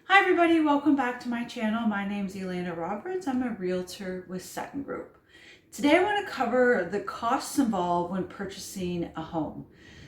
Hi everybody, welcome back to my channel. My name is Elena Roberts. I'm a realtor with Sutton Group. Today I want to cover the costs involved when purchasing a home.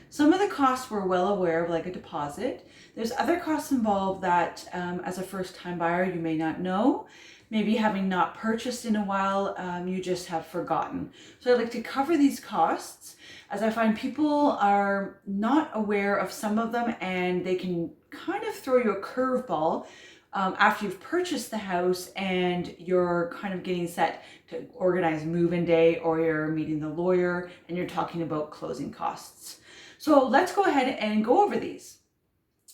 Some of the costs we're well aware of, like a deposit. There's other costs involved that as a first-time buyer you may not know. Maybe having not purchased in a while, you just have forgotten. So I'd like to cover these costs as I find people are not aware of some of them and they can kind of throw you a curveball after you've purchased the house and you're kind of getting set to organize move-in day, or you're meeting the lawyer and you're talking about closing costs. So let's go ahead and go over these.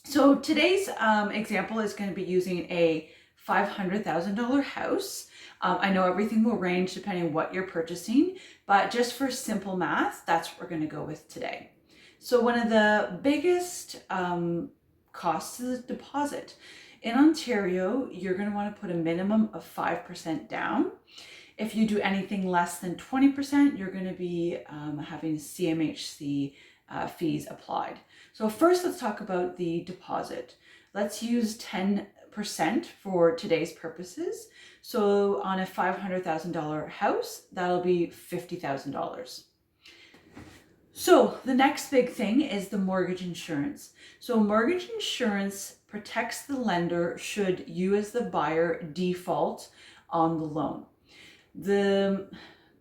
So today's example is going to be using a $500,000 house. I know everything will range depending on what you're purchasing, but just for simple math, that's what we're going to go with today. So one of the biggest costs is a deposit. In Ontario, you're going to want to put a minimum of 5% down. If you do anything less than 20%, you're going to be having CMHC fees applied. So first, let's talk about the deposit. Let's use 10% for today's purposes. So on a $500,000 house, that'll be $50,000. So the next big thing is the mortgage insurance. So mortgage insurance protects the lender should you as the buyer default on the loan. The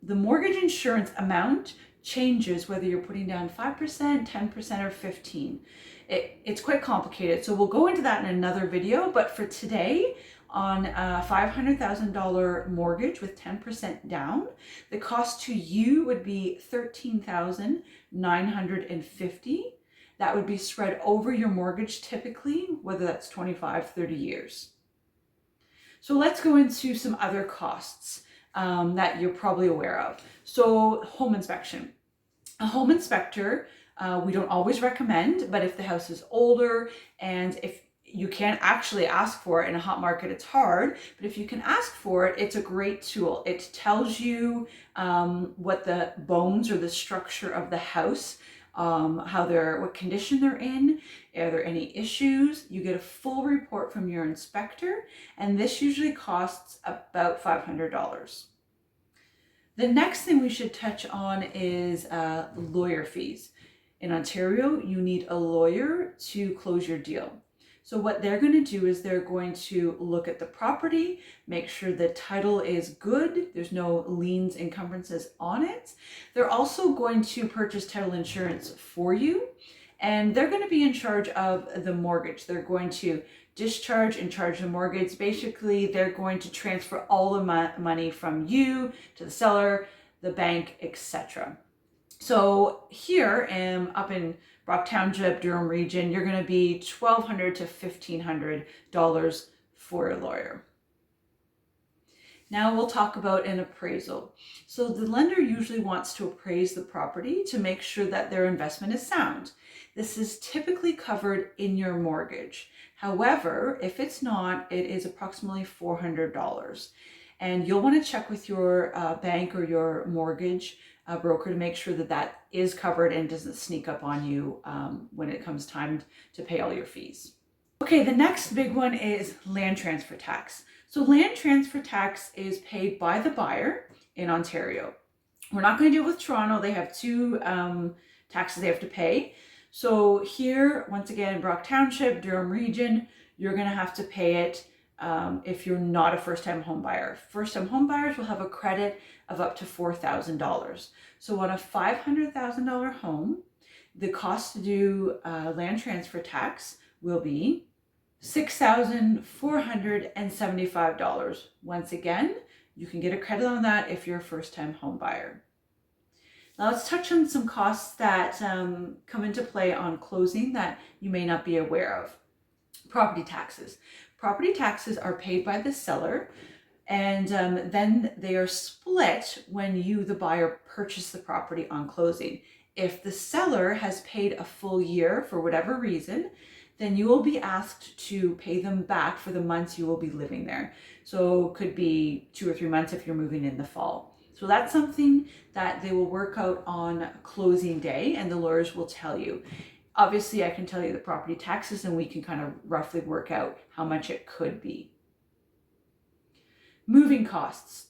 mortgage insurance amount changes whether you're putting down 5%, 10%, or 15%. It's quite complicated, so we'll go into that in another video, but for today, on a $500,000 mortgage with 10% down, the cost to you would be $13,950. That would be spread over your mortgage typically, whether that's 25, 30 years. So let's go into some other costs that you're probably aware of. So home inspection. A home inspector, we don't always recommend, but if the house is older and if you can't actually ask for it in a hot market, it's hard, but if you can ask for it, it's a great tool. It tells you what the bones or the structure of the house, what condition they're in, are there any issues. You get a full report from your inspector, and this usually costs about $500. The next thing we should touch on is lawyer fees. In Ontario, you need a lawyer to close your deal. So what they're going to do is they're going to look at the property, make sure the title is good, there's no liens, encumbrances on it. They're also going to purchase title insurance for you, and they're going to be in charge of the mortgage. They're going to discharge and charge the mortgage. Basically, they're going to transfer all the money from you to the seller, the bank, etc. So here up in Brock Township, Durham region, you're going to be $1,200 to $1,500 for a lawyer. Now we'll talk about an appraisal. So the lender usually wants to appraise the property to make sure that their investment is sound. This is typically covered in your mortgage. However, if it's not, it is approximately $400. And you'll want to check with your bank or your mortgage broker to make sure that that is covered and doesn't sneak up on you when it comes time to pay all your fees. Okay, the next big one is land transfer tax. So land transfer tax is paid by the buyer in Ontario. We're not going to deal with Toronto. They have two taxes they have to pay. So here, once again, Brock Township, Durham region, you're going to have to pay it if you're not a first-time home buyer. First-time home buyers will have a credit of up to $4,000. So on a $500,000 home, the cost to do land transfer tax will be $6,475. Once again, you can get a credit on that if you're a first-time home buyer. Now let's touch on some costs that come into play on closing that you may not be aware of. Property taxes. Property taxes are paid by the seller, and then they are split when you, the buyer, purchase the property on closing. If the seller has paid a full year for whatever reason, then you will be asked to pay them back for the months you will be living there. So it could be 2 or 3 months if you're moving in the fall. So that's something that they will work out on closing day, and the lawyers will tell you. Obviously, I can tell you the property taxes and we can kind of roughly work out how much it could be. Moving costs.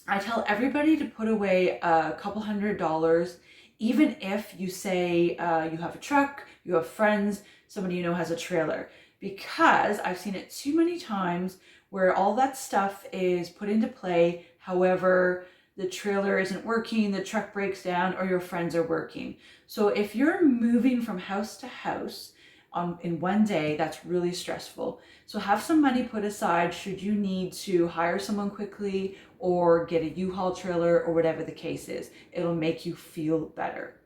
I tell everybody to put away a couple $100, even if you say you have a truck, you have friends, somebody you know has a trailer, because I've seen it too many times where all that stuff is put into play. However, the trailer isn't working, the truck breaks down, or your friends are working. So if you're moving from house to house in one day, that's really stressful. So have some money put aside should you need to hire someone quickly or get a U-Haul trailer or whatever the case is. It'll make you feel better.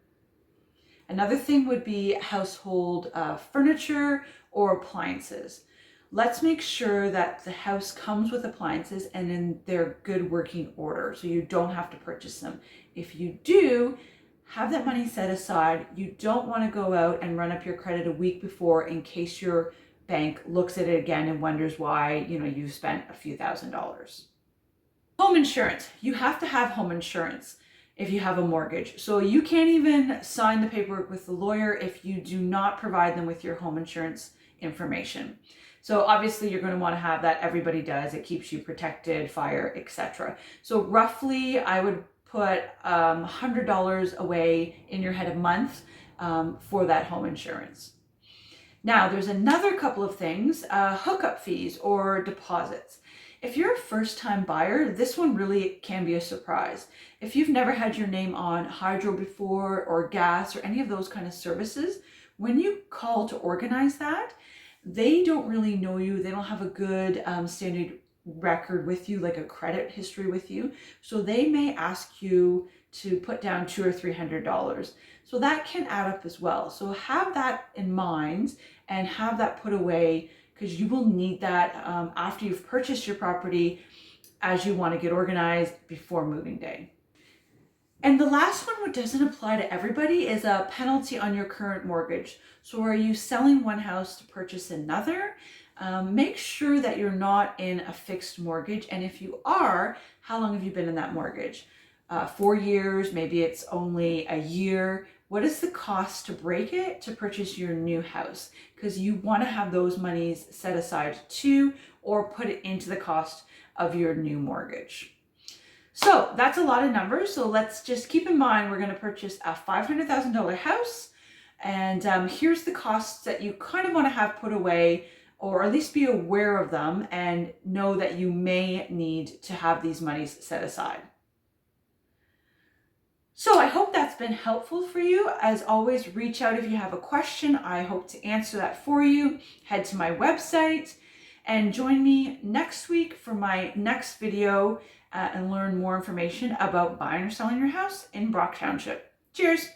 Another thing would be household furniture or appliances. Let's make sure that the house comes with appliances and in their good working order so you don't have to purchase them. If you do, have that money set aside. You don't want to go out and run up your credit a week before in case your bank looks at it again and wonders why, you've spent a few $1,000s. Home insurance. You have to have home insurance if you have a mortgage. So you can't even sign the paperwork with the lawyer if you do not provide them with your home insurance information. So obviously you're going to want to have that. Everybody does. It keeps you protected, fire, etc. So roughly I would put $100 away in your head a month for that home insurance. Now there's another couple of things, hookup fees or deposits. If you're a first-time buyer, this one really can be a surprise. If you've never had your name on hydro before or gas or any of those kind of services, when you call to organize that, they don't really know you. They don't have a good standard record with you, like a credit history with you. So they may ask you to put down $200 or $300. So that can add up as well. So have that in mind and have that put away, because you will need that after you've purchased your property as you want to get organized before moving day. And the last one, which doesn't apply to everybody, is a penalty on your current mortgage. So are you selling one house to purchase another? Make sure that you're not in a fixed mortgage. And if you are, how long have you been in that mortgage? 4 years, maybe it's only a year. What is the cost to break it to purchase your new house? Because you want to have those monies set aside too, or put it into the cost of your new mortgage. So that's a lot of numbers. So let's just keep in mind, we're going to purchase a $500,000 house. And here's the costs that you kind of want to have put away, or at least be aware of them and know that you may need to have these monies set aside. So I hope that's been helpful for you. As always, reach out if you have a question. I hope to answer that for you. Head to my website and join me next week for my next video and learn more information about buying or selling your house in Brock Township. Cheers.